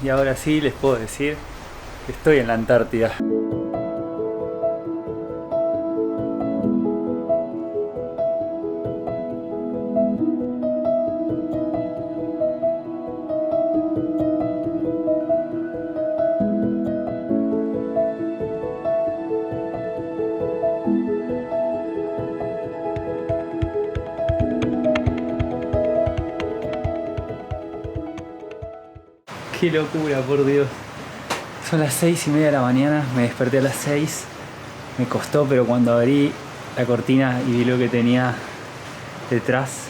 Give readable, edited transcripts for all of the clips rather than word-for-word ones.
y ahora sí les puedo decir que estoy en la Antártida. Qué locura, por Dios. Son las 6:30 de la mañana, me desperté a las 6. Me costó, pero cuando abrí la cortina y vi lo que tenía detrás,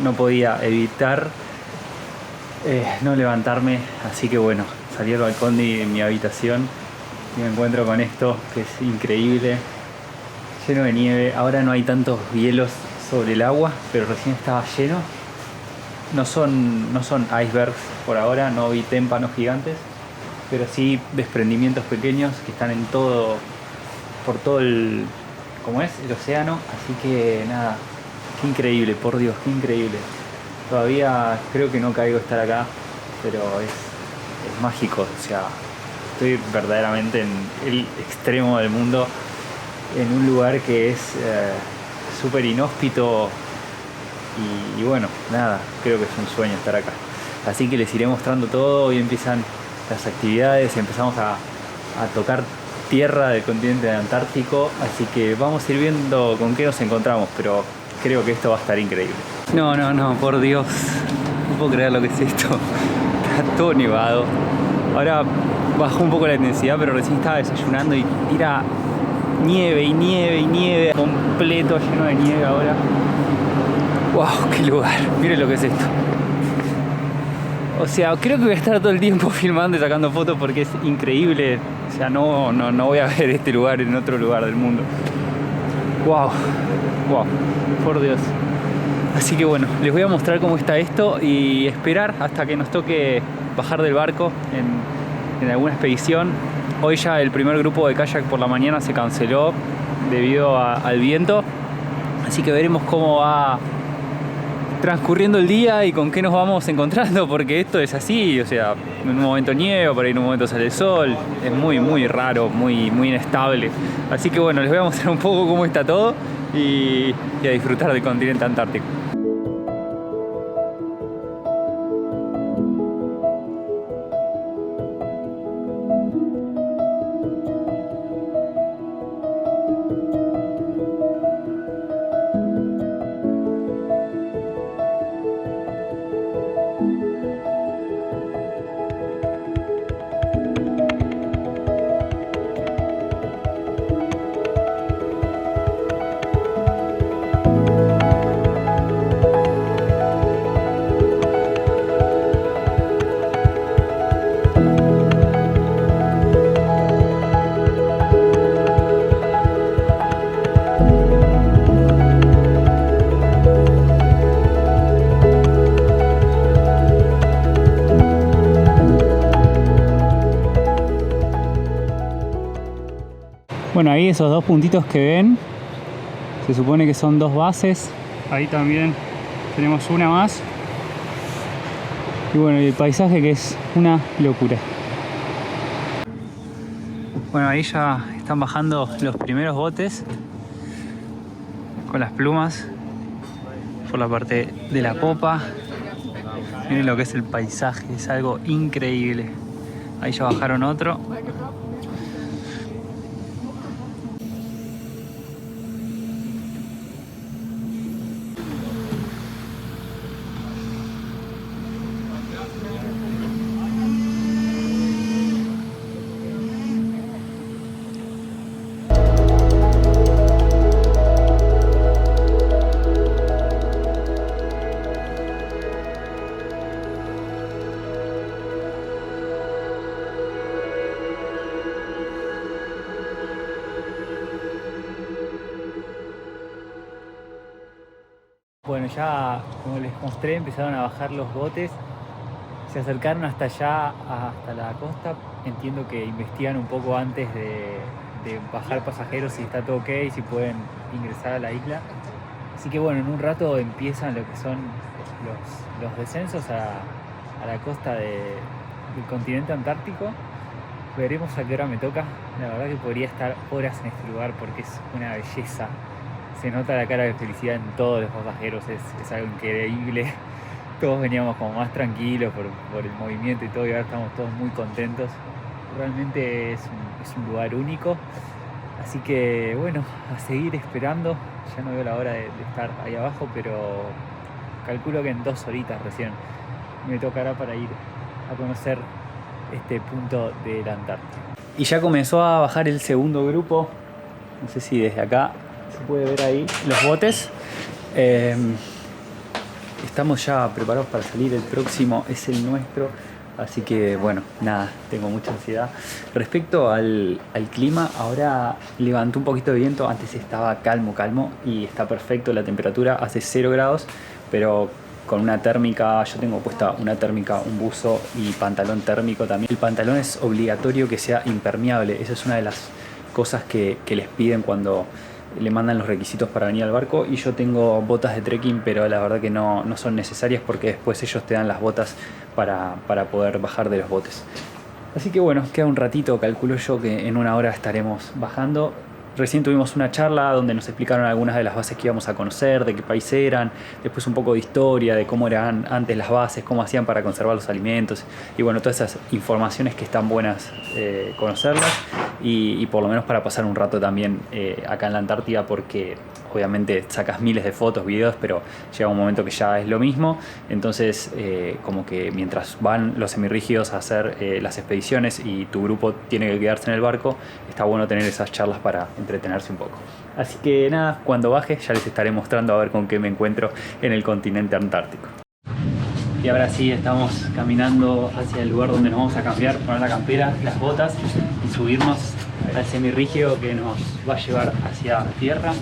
no podía evitar no levantarme. Así que bueno, salí al balcón de mi habitación y me encuentro con esto que es increíble, lleno de nieve. Ahora no hay tantos hielos sobre el agua, pero recién estaba lleno. No son icebergs por ahora, no vi témpanos gigantes, pero sí desprendimientos pequeños que están por todo el océano. Así que nada, qué increíble, por Dios, qué increíble. Todavía creo que no caigo estar acá, pero es mágico. O sea, estoy verdaderamente en el extremo del mundo, en un lugar que es súper inhóspito. Y bueno, nada, creo que es un sueño estar acá. Así que les iré mostrando todo. Hoy empiezan las actividades, empezamos a tocar tierra del continente antártico. Así que vamos a ir viendo con qué nos encontramos, pero creo que esto va a estar increíble. No, por Dios, no puedo creer lo que es esto. Está todo nevado. Ahora bajó un poco la intensidad, pero recién estaba desayunando y tira nieve y nieve y nieve. Completo, lleno de nieve ahora. ¡Wow! ¡Qué lugar! Miren lo que es esto. O sea, creo que voy a estar todo el tiempo filmando y sacando fotos porque es increíble. O sea, no voy a ver este lugar en otro lugar del mundo. ¡Wow! ¡Wow! Por Dios. Así que bueno, les voy a mostrar cómo está esto y esperar hasta que nos toque bajar del barco en alguna expedición. Hoy ya el primer grupo de kayak por la mañana se canceló debido al viento. Así que veremos cómo va transcurriendo el día y con qué nos vamos encontrando, porque esto es así. O sea, en un momento nieva, por ahí en un momento sale el sol. Es muy raro, muy inestable. Así que bueno, les voy a mostrar un poco cómo está todo y a disfrutar del continente antártico. Bueno, ahí esos dos puntitos que ven, se supone que son dos bases. Ahí también tenemos una más. Y bueno, el paisaje que es una locura. Bueno, ahí ya están bajando los primeros botes con las plumas por la parte de la popa. Miren lo que es el paisaje, es algo increíble. Ahí ya bajaron otro. Bueno, ya como les mostré, empezaron a bajar los botes, se acercaron hasta allá, hasta la costa. Entiendo que investigan un poco antes de bajar pasajeros si está todo ok, si pueden ingresar a la isla. Así que bueno, en un rato empiezan lo que son los descensos a la costa de del continente antártico. Veremos a qué hora me toca. La verdad que podría estar horas en este lugar porque es una belleza. Se nota la cara de felicidad en todos los pasajeros, es algo increíble. Todos veníamos como más tranquilos por el movimiento y todo, y ahora estamos todos muy contentos. Realmente es un lugar único. Así que bueno, a seguir esperando. Ya no veo la hora de estar ahí abajo, pero calculo que en 2 horitas recién me tocará para ir a conocer este punto de la Antártida. Y ya comenzó a bajar el segundo grupo. No sé si desde acá se puede ver ahí los botes. Estamos ya preparados para salir. El próximo es el nuestro. Así que bueno, nada, tengo mucha ansiedad. Respecto al clima, ahora levantó un poquito de viento. Antes estaba calmo y está perfecto la temperatura. Hace 0 grados, pero con una térmica. Yo tengo puesta una térmica, un buzo y pantalón térmico también. El pantalón es obligatorio que sea impermeable. Esa es una de las cosas que les piden cuando le mandan los requisitos para venir al barco. Y yo tengo botas de trekking, pero la verdad que no son necesarias porque después ellos te dan las botas para poder bajar de los botes. Así que bueno, queda un ratito, calculo yo que en 1 hora estaremos bajando. Recién tuvimos una charla donde nos explicaron algunas de las bases que íbamos a conocer, de qué país eran, después un poco de historia, de cómo eran antes las bases, cómo hacían para conservar los alimentos, y bueno, todas esas informaciones que están buenas conocerlas, y por lo menos para pasar un rato también acá en la Antártida, porque obviamente sacas miles de fotos, videos, pero llega un momento que ya es lo mismo. Entonces como que mientras van los semirrígidos a hacer las expediciones y tu grupo tiene que quedarse en el barco, está bueno tener esas charlas para entretenerse un poco. Así que nada, cuando baje ya les estaré mostrando a ver con qué me encuentro en el continente antártico. Y ahora sí, estamos caminando hacia el lugar donde nos vamos a cambiar, poner la campera, las botas y subirnos al semirrígido que nos va a llevar hacia tierra.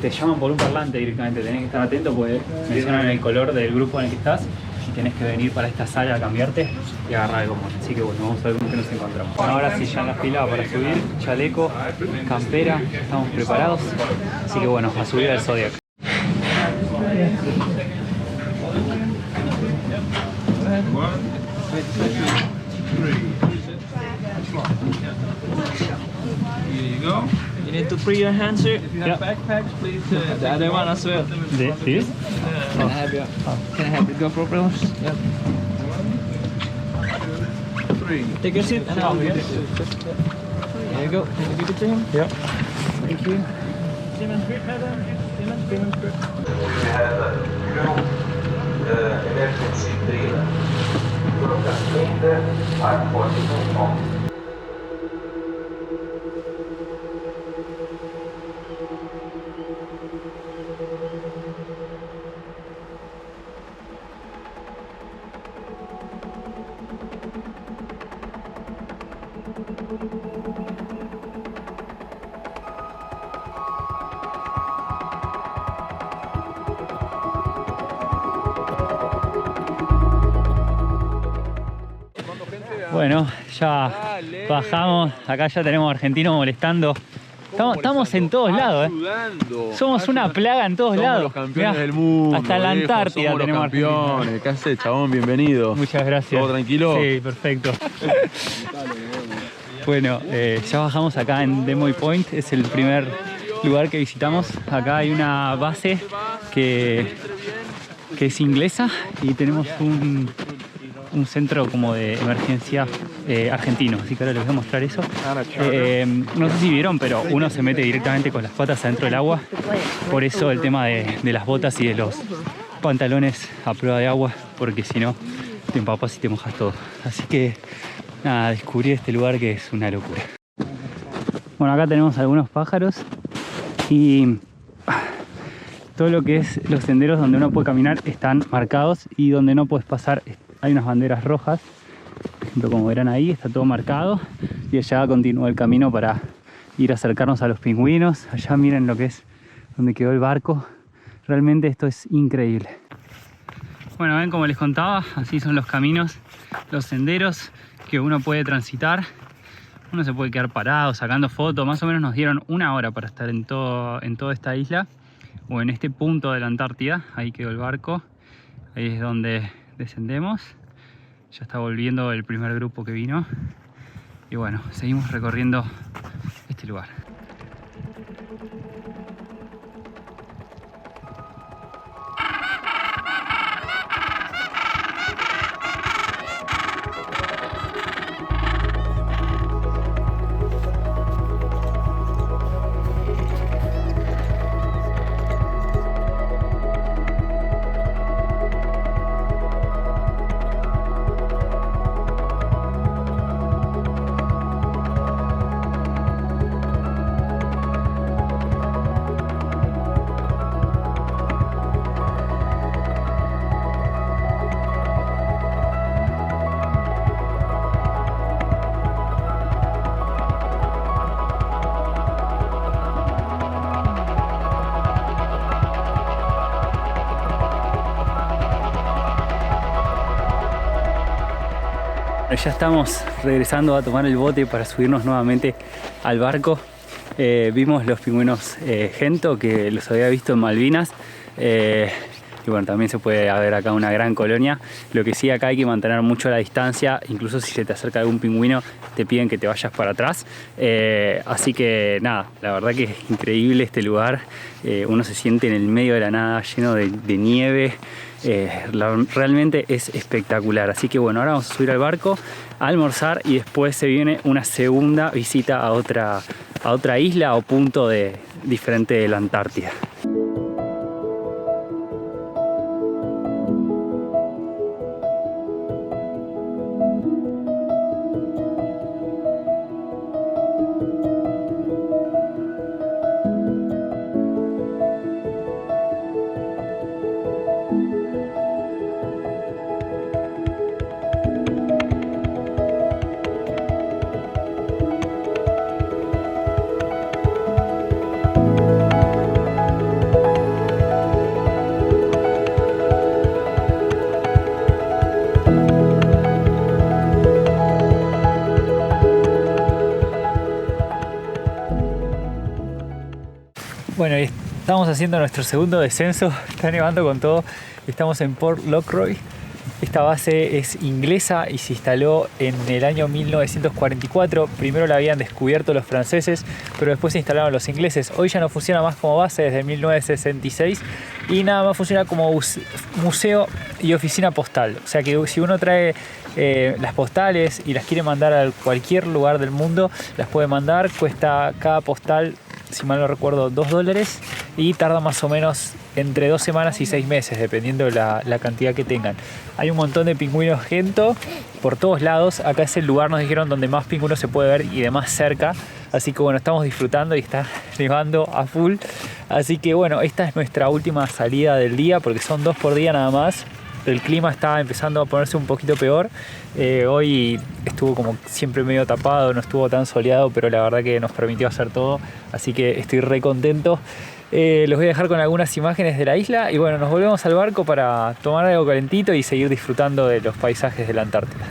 Te llaman por un parlante directamente, tenés que estar atento porque mencionan el color del grupo en el que estás y tenés que venir para esta sala a cambiarte y agarrar el común. Así que bueno, vamos a ver con qué nos encontramos. Bueno, ahora sí, ya en la fila para subir, chaleco, campera, estamos preparados. Así que bueno, a subir al Zodiac. Here you go. You need to free your hands here. If you have backpacks, please. The other one as well. This? Can I have the GoPro, please? Yep. 1, 2, 3. Take your seat and I'll get it. There you go. Can you give it to him? Yep. Thank you. Siemens grip, madam. Siemens grip. We have emergency drill. Broken wind are 42 on. Bueno, ya bajamos, acá ya tenemos argentinos molestando. Estamos en todos lados, Somos una plaga en todos lados. Los campeones Mirá, del mundo. hasta la Antártida somos tenemos los campeones. ¿Qué haces, chabón? Bienvenido. Muchas gracias. ¿Todo tranquilo? Sí, perfecto. Bueno, ya bajamos acá en Demoy Point, es el primer lugar que visitamos. Acá hay una base que es inglesa y tenemos un centro como de emergencia argentino, así que ahora les voy a mostrar eso. No sé si vieron, pero uno se mete directamente con las patas adentro del agua, por eso el tema de las botas y de los pantalones a prueba de agua, porque si no te empapas y te mojas todo. Así que nada, descubrí este lugar que es una locura. Bueno, acá tenemos algunos pájaros y todo lo que es los senderos donde uno puede caminar están marcados y donde no puedes pasar hay unas banderas rojas. Por ejemplo, como verán ahí, está todo marcado y allá continúa el camino para ir a acercarnos a los pingüinos. Allá miren lo que es donde quedó el barco. Realmente esto es increíble. Bueno, ven, como les contaba, así son los caminos, los senderos que uno puede transitar. Uno se puede quedar parado, sacando fotos. Más o menos nos dieron 1 hora para estar en toda esta isla o en este punto de la Antártida. Ahí quedó el barco, ahí es donde descendemos Ya está volviendo el primer grupo que vino. Y bueno, seguimos recorriendo este lugar. Ya estamos regresando a tomar el bote para subirnos nuevamente al barco. Vimos los pingüinos Gento, que los había visto en Malvinas. Y bueno, también se puede ver acá una gran colonia. Lo que sí, acá hay que mantener mucho la distancia. Incluso si se te acerca algún pingüino, te piden que te vayas para atrás. Así que nada, la verdad que es increíble este lugar. Uno se siente en el medio de la nada, lleno de nieve. Realmente es espectacular. Así que bueno, ahora vamos a subir al barco, a almorzar, y después se viene una segunda visita a otra isla o punto diferente de la Antártida. Bueno, y estamos haciendo nuestro segundo descenso. Está nevando con todo. Estamos en Port Lockroy. Esta base es inglesa y se instaló en el año 1944. Primero la habían descubierto los franceses, pero después se instalaron los ingleses. Hoy ya no funciona más como base desde 1966 y nada más funciona como museo y oficina postal. O sea que si uno trae las postales y las quiere mandar a cualquier lugar del mundo, las puede mandar. Cuesta cada postal, si mal no recuerdo, $2 y tarda más o menos entre 2 semanas y 6 meses, dependiendo de la cantidad que tengan. Hay un montón de pingüinos Gento por todos lados. Acá es el lugar, nos dijeron, donde más pingüinos se puede ver y de más cerca. Así que bueno, estamos disfrutando y está nevando a full. Así que bueno, esta es nuestra última salida del día, porque son 2 por día nada más. El clima está empezando a ponerse un poquito peor. Hoy estuvo como siempre medio tapado, no estuvo tan soleado, pero la verdad que nos permitió hacer todo. Así que estoy re contento. Los voy a dejar con algunas imágenes de la isla y bueno, nos volvemos al barco para tomar algo calentito y seguir disfrutando de los paisajes de la Antártida.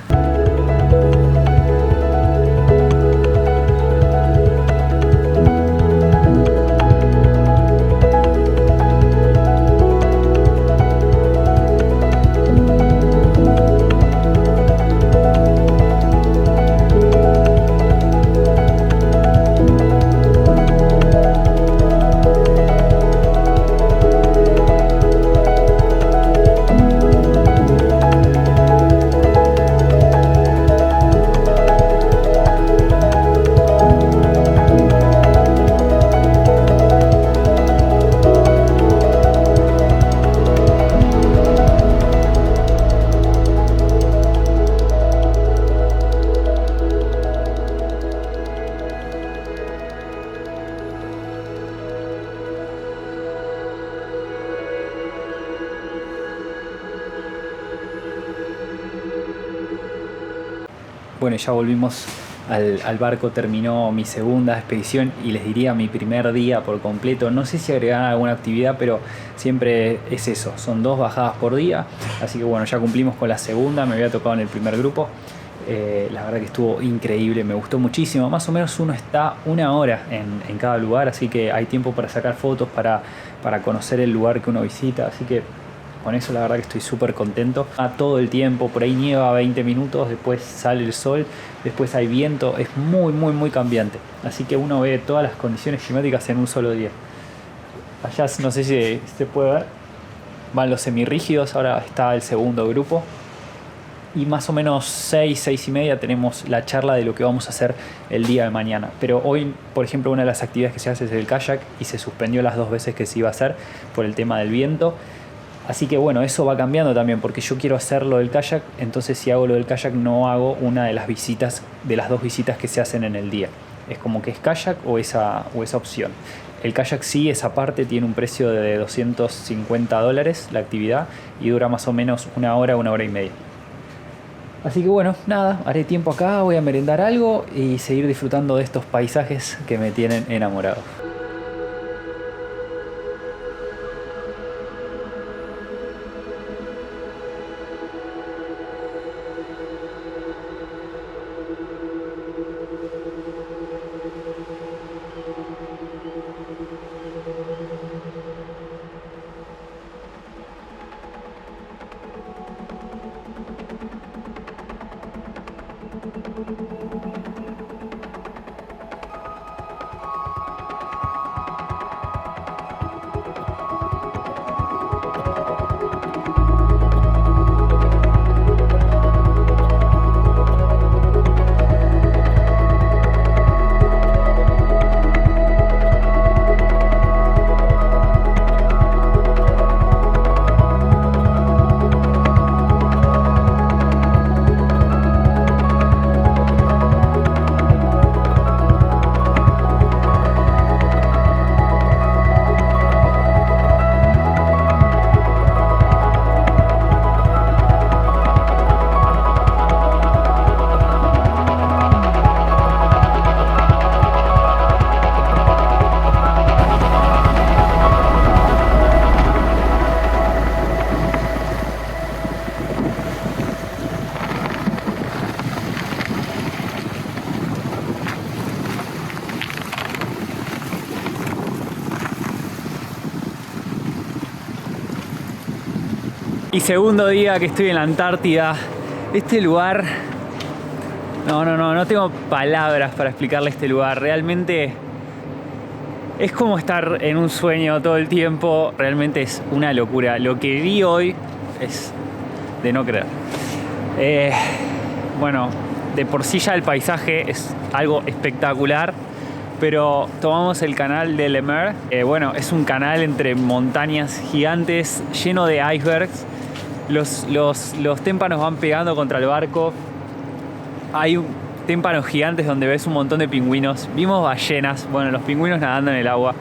Bueno, ya volvimos al barco, terminó mi segunda expedición y les diría mi primer día por completo. No sé si agregar alguna actividad, pero siempre es eso, son 2 bajadas por día. Así que bueno, ya cumplimos con la segunda, me había tocado en el primer grupo. La verdad que estuvo increíble, me gustó muchísimo. Más o menos uno está 1 hora en cada lugar, así que hay tiempo para sacar fotos, para conocer el lugar que uno visita. Así que con eso la verdad que estoy súper contento. Todo el tiempo, por ahí nieva 20 minutos, después sale el sol, después hay viento, es muy cambiante. Así que uno ve todas las condiciones climáticas en un solo día. Allá no sé si se puede ver, van los semirrígidos, ahora está el segundo grupo. Y más o menos 6 y media tenemos la charla de lo que vamos a hacer el día de mañana. Pero hoy, por ejemplo, una de las actividades que se hace es el kayak y se suspendió las 2 veces que se iba a hacer por el tema del viento. Así que bueno, eso va cambiando también porque yo quiero hacer lo del kayak, entonces si hago lo del kayak no hago una de las visitas, de las 2 visitas que se hacen en el día. Es como que es kayak o esa opción. El kayak sí, esa parte tiene un precio de $250 la actividad y dura más o menos 1 hora, 1 hora y media. Así que bueno, nada, haré tiempo acá, voy a merendar algo y seguir disfrutando de estos paisajes que me tienen enamorado. Y segundo día que estoy en la Antártida. Este lugar... No tengo palabras para explicarle este lugar. Realmente es como estar en un sueño todo el tiempo. Realmente es una locura. Lo que vi hoy es de no creer. Bueno, de por sí ya el paisaje es algo espectacular. Pero tomamos el canal de Le Maire. Bueno, es un canal entre montañas gigantes lleno de icebergs. Los témpanos van pegando contra el barco. Hay témpanos gigantes donde ves un montón de pingüinos. Vimos ballenas, bueno, los pingüinos nadando en el agua.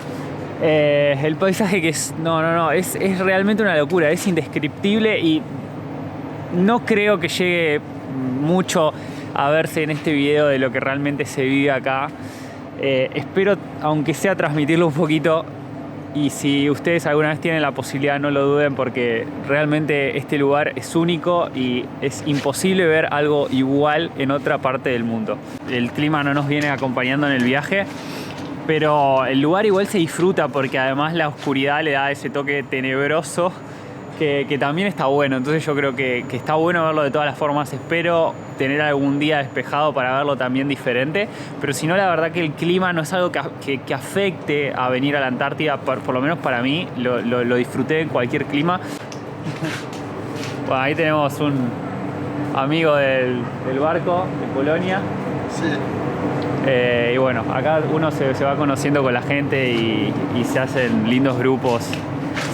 El paisaje que es realmente una locura, es indescriptible y no creo que llegue mucho a verse en este video de lo que realmente se vive acá. Espero, aunque sea, transmitirlo un poquito. Y si ustedes alguna vez tienen la posibilidad, no lo duden, porque realmente este lugar es único y es imposible ver algo igual en otra parte del mundo. El clima no nos viene acompañando en el viaje, pero el lugar igual se disfruta porque además la oscuridad le da ese toque tenebroso que también está bueno. Entonces yo creo que está bueno verlo de todas las formas. Espero tener algún día despejado para verlo también diferente, pero si no, la verdad que el clima no es algo que afecte a venir a la Antártida. Por lo menos para mí lo disfruté en cualquier clima. Bueno, ahí tenemos un amigo del barco de Polonia. Sí. Y bueno, acá uno se va conociendo con la gente y se hacen lindos grupos.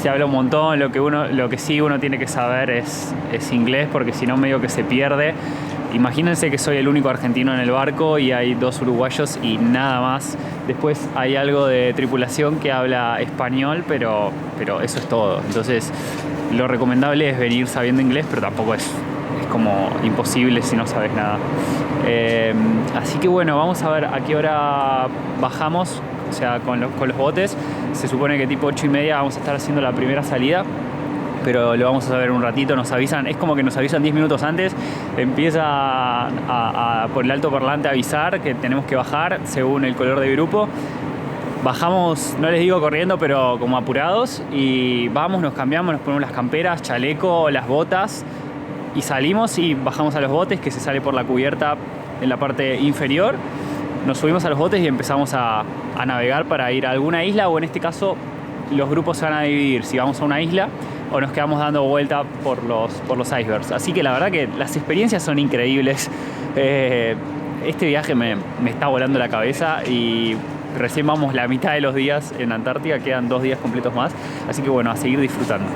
Se habla un montón. Lo que sí uno tiene que saber es inglés, porque si no medio que se pierde. Imagínense que soy el único argentino en el barco y hay 2 uruguayos y nada más. Después hay algo de tripulación que habla español, pero eso es todo. Entonces lo recomendable es venir sabiendo inglés, pero tampoco es como imposible si no sabes nada. Así que bueno, vamos a ver a qué hora bajamos. O sea, con los botes. Se supone que tipo 8:30 vamos a estar haciendo la primera salida, pero lo vamos a saber un ratito. Nos avisan, es como que nos avisan 10 minutos antes. Empieza por el altoparlante a avisar que tenemos que bajar según el color de grupo. Bajamos, no les digo corriendo, pero como apurados, y vamos, nos cambiamos, nos ponemos las camperas, chaleco, las botas, y salimos y bajamos a los botes, que se sale por la cubierta en la parte inferior. Nos subimos a los botes y empezamos a navegar para ir a alguna isla, o en este caso los grupos se van a dividir si vamos a una isla o nos quedamos dando vuelta por los icebergs. Así que la verdad que las experiencias son increíbles. Este viaje me está volando la cabeza y recién vamos la mitad de los días en Antártida, quedan 2 días completos más. Así que bueno, a seguir disfrutando.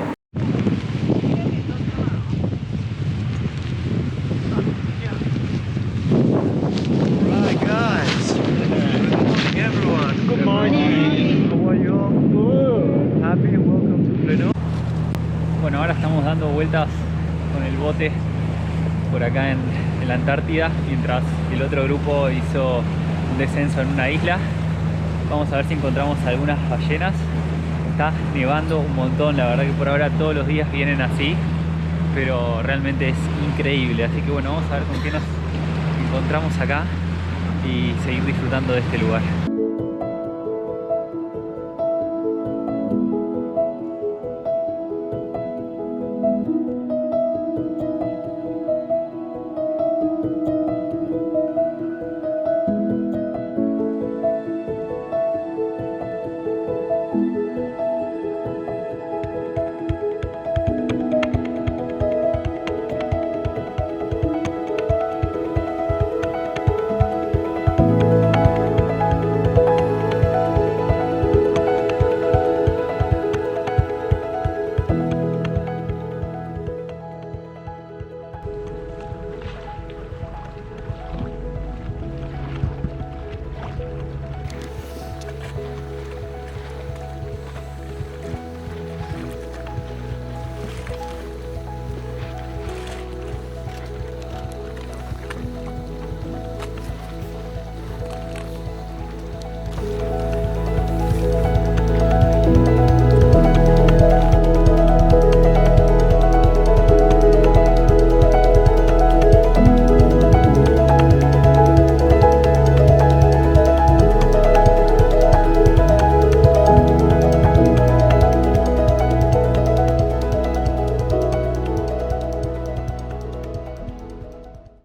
Hi guys. Good morning everyone. Good morning. How are you? Good. Happy and welcome to Pleno. Bueno, ahora estamos dando vueltas con el bote por acá en la Antártida, mientras el otro grupo hizo un descenso en una isla. Vamos a ver si encontramos algunas ballenas. Está nevando un montón, la verdad que por ahora todos los días vienen así, pero realmente es increíble. Así que bueno, vamos a ver con qué nos encontramos acá y seguir disfrutando de este lugar.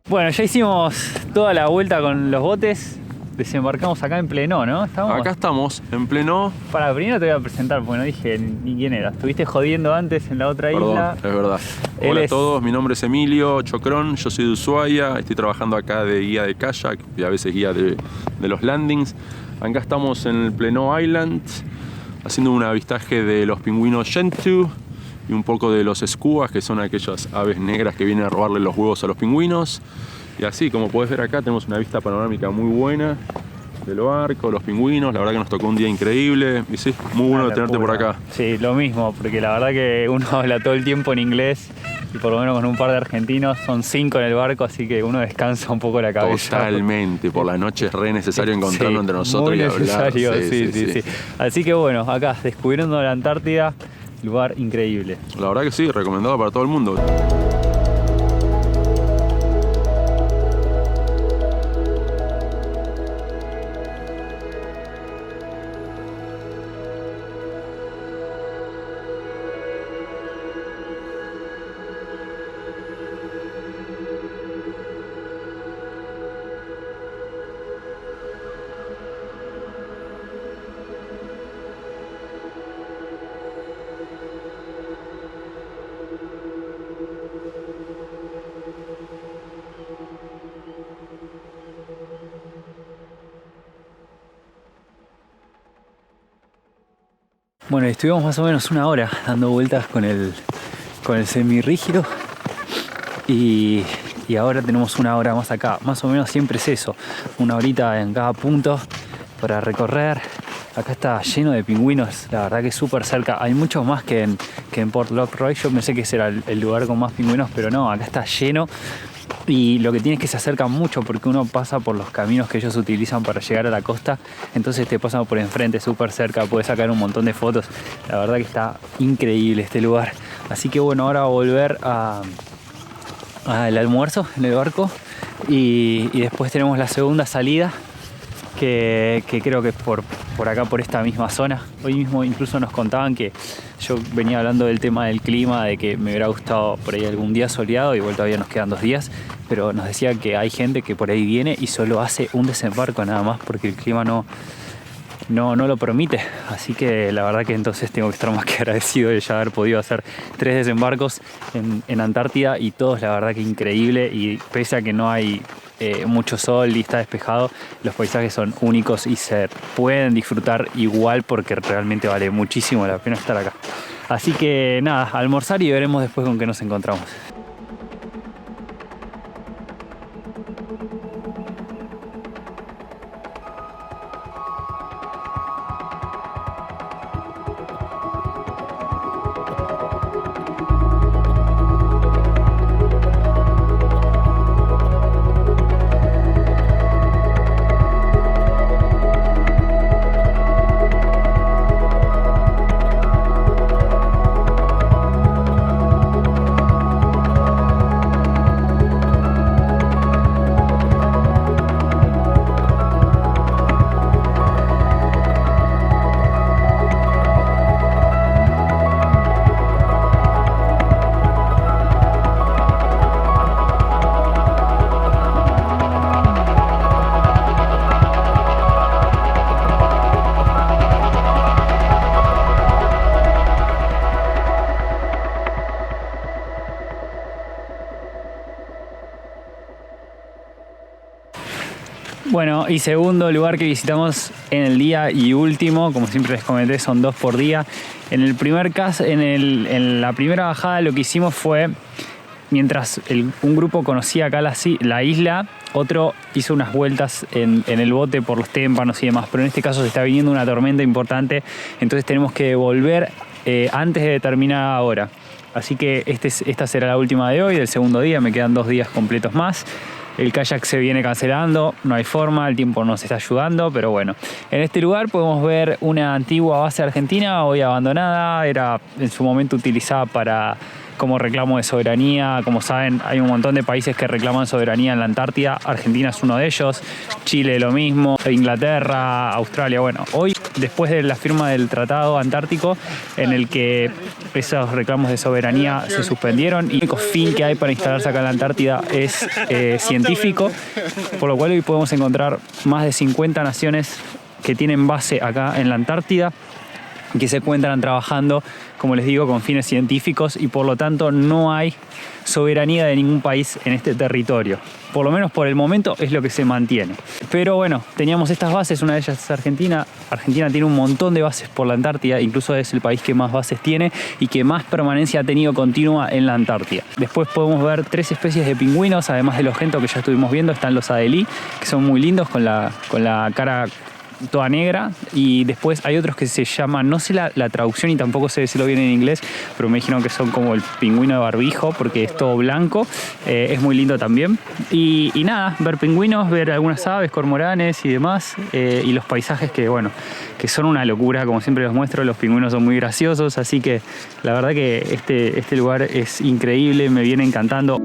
Bueno, ya hicimos toda la vuelta con los botes. Desembarcamos acá en Pleno, ¿no? Acá estamos, en Pleno. Para, primero te voy a presentar porque no dije ni quién eras. Estuviste jodiendo antes en la otra isla. Perdón, es verdad. Hola a todos, mi nombre es Emilio Chocrón, yo soy de Ushuaia, estoy trabajando acá de guía de kayak y a veces guía de los landings. Acá estamos en el Pleno Island, haciendo un avistaje de los pingüinos Gentoo y un poco de los skua, que son aquellas aves negras que vienen a robarle los huevos a los pingüinos. Y así, como puedes ver acá, tenemos una vista panorámica muy buena del barco, los pingüinos. La verdad que nos tocó un día increíble. Y sí, muy bueno de tenerte por acá. Sí, lo mismo, porque la verdad que uno habla todo el tiempo en inglés y por lo menos con un par de argentinos, son 5 en el barco, así que uno descansa un poco la cabeza. Totalmente, por la noche es re necesario encontrarnos entre nosotros muy y hablar. Necesario, sí. Así que bueno, acá, descubriendo la Antártida, lugar increíble. La verdad que sí, recomendado para todo el mundo. Bueno, estuvimos más o menos 1 hora dando vueltas con el semirrígido y ahora tenemos 1 hora más acá. Más o menos siempre es eso, 1 horita en cada punto para recorrer. Acá está lleno de pingüinos, la verdad que es súper cerca. Hay muchos más que en Port Lockroy. Yo pensé que ese era el lugar con más pingüinos, pero no, acá está lleno. Y lo que tiene es que se acercan mucho porque uno pasa por los caminos que ellos utilizan para llegar a la costa, entonces te pasan por enfrente, súper cerca, puedes sacar un montón de fotos. La verdad que está increíble este lugar. Así que bueno, ahora voy a volver al almuerzo en el barco y después tenemos la segunda salida, que creo que por acá, por esta misma zona. Hoy mismo incluso nos contaban que yo venía hablando del tema del clima, de que me hubiera gustado por ahí algún día soleado, igual todavía nos quedan 2 días, pero nos decía que hay gente que por ahí viene y solo hace un desembarco nada más porque el clima no lo permite. Así que la verdad que entonces tengo que estar más que agradecido de ya haber podido hacer 3 desembarcos en Antártida, y todos la verdad que increíble, y pese a que no hay mucho sol y está despejado, los paisajes son únicos y se pueden disfrutar igual porque realmente vale muchísimo la pena estar acá. Así que nada, almorzar y veremos después con qué nos encontramos. Bueno, y segundo lugar que visitamos en el día y último, como siempre les comenté, son 2 por día. En el primer caso, en la primera bajada lo que hicimos fue, mientras un grupo conocía acá la isla, otro hizo unas vueltas en el bote por los témpanos y demás, pero en este caso se está viniendo una tormenta importante, entonces tenemos que volver antes de determinada hora. Así que esta será la última de hoy, del segundo día, me quedan 2 días completos más. El kayak se viene cancelando, no hay forma, el tiempo nos está ayudando, pero bueno. En este lugar podemos ver una antigua base argentina, hoy abandonada, era en su momento utilizada como reclamo de soberanía. Como saben, hay un montón de países que reclaman soberanía en la Antártida. Argentina es uno de ellos, Chile lo mismo, Inglaterra, Australia. Bueno, hoy, después de la firma del Tratado Antártico, en el que esos reclamos de soberanía se suspendieron, y el único fin que hay para instalarse acá en la Antártida es científico, por lo cual hoy podemos encontrar más de 50 naciones que tienen base acá en la Antártida, que se encuentran trabajando, como les digo, con fines científicos, y por lo tanto no hay soberanía de ningún país en este territorio. Por lo menos por el momento es lo que se mantiene. Pero bueno, teníamos estas bases, una de ellas es Argentina. Argentina tiene un montón de bases por la Antártida, incluso es el país que más bases tiene y que más permanencia ha tenido continua en la Antártida. Después podemos ver 3 especies de pingüinos, además de los gentos que ya estuvimos viendo, están los adelí, que son muy lindos con la cara toda negra, y después hay otros que se llaman, no sé la traducción y tampoco sé decirlo bien en inglés, pero me dijeron que son como el pingüino de barbijo porque es todo blanco, es muy lindo también. Y nada, ver pingüinos, ver algunas aves, cormoranes y demás, y los paisajes que son una locura, como siempre les muestro. Los pingüinos son muy graciosos, así que la verdad que este lugar es increíble, me viene encantando.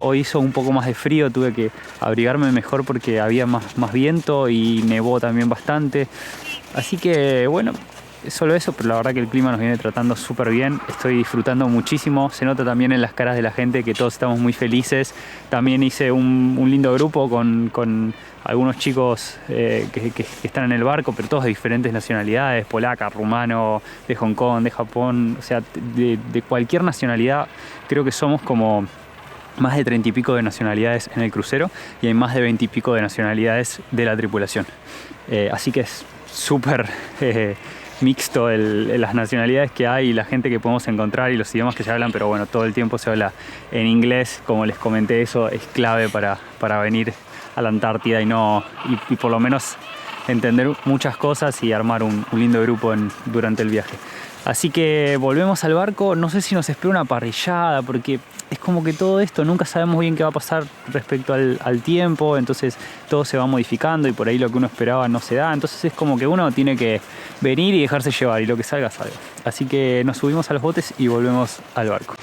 Hoy hizo un poco más de frío, tuve que abrigarme mejor porque había más viento y nevó también bastante. Así que bueno, es solo eso, pero la verdad que el clima nos viene tratando súper bien. Estoy disfrutando muchísimo, se nota también en las caras de la gente que todos estamos muy felices. También hice un lindo grupo con algunos chicos que están en el barco, pero todos de diferentes nacionalidades, polaca, rumano, de Hong Kong, de Japón, o sea, de cualquier nacionalidad. Creo que somos como más de 30 y pico de nacionalidades en el crucero y hay más de 20 y pico de nacionalidades de la tripulación. Así que es súper mixto las nacionalidades que hay y la gente que podemos encontrar y los idiomas que se hablan, pero bueno, todo el tiempo se habla en inglés. Como les comenté, eso es clave para venir a la Antártida y por lo menos entender muchas cosas y armar un lindo grupo durante el viaje. Así que volvemos al barco. No sé si nos espera una parrillada, porque es como que todo esto nunca sabemos bien qué va a pasar respecto al tiempo, entonces todo se va modificando y por ahí lo que uno esperaba no se da, entonces es como que uno tiene que venir y dejarse llevar y lo que salga salga. Así que nos subimos a los botes y volvemos al barco.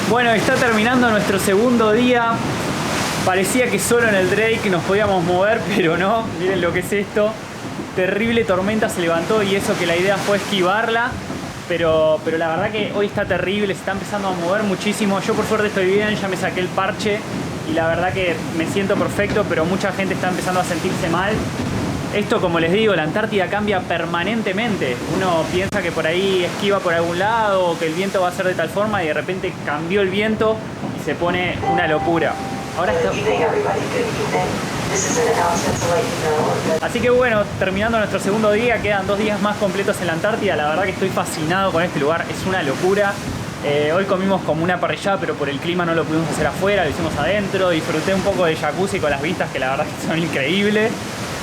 Bueno, está terminando nuestro segundo día. Parecía que solo en el Drake nos podíamos mover, pero no. Miren lo que es esto. Terrible tormenta se levantó y eso que la idea fue esquivarla. Pero la verdad que hoy está terrible, se está empezando a mover muchísimo. Yo por suerte estoy bien, ya me saqué el parche y la verdad que me siento perfecto, pero mucha gente está empezando a sentirse mal. Esto, como les digo, la Antártida cambia permanentemente. Uno piensa que por ahí esquiva por algún lado o que el viento va a ser de tal forma y de repente cambió el viento y se pone una locura. Ahora está... Así que bueno, terminando nuestro segundo día, quedan 2 días más completos en la Antártida. La verdad que estoy fascinado con este lugar, es una locura. Hoy comimos como una parrillada, pero por el clima no lo pudimos hacer afuera, lo hicimos adentro. Disfruté un poco de jacuzzi con las vistas que la verdad que son increíbles.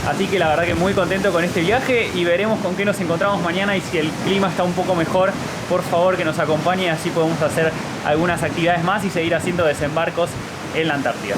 Así que la verdad que muy contento con este viaje y veremos con qué nos encontramos mañana y si el clima está un poco mejor, por favor que nos acompañe, así podemos hacer algunas actividades más y seguir haciendo desembarcos en la Antártida.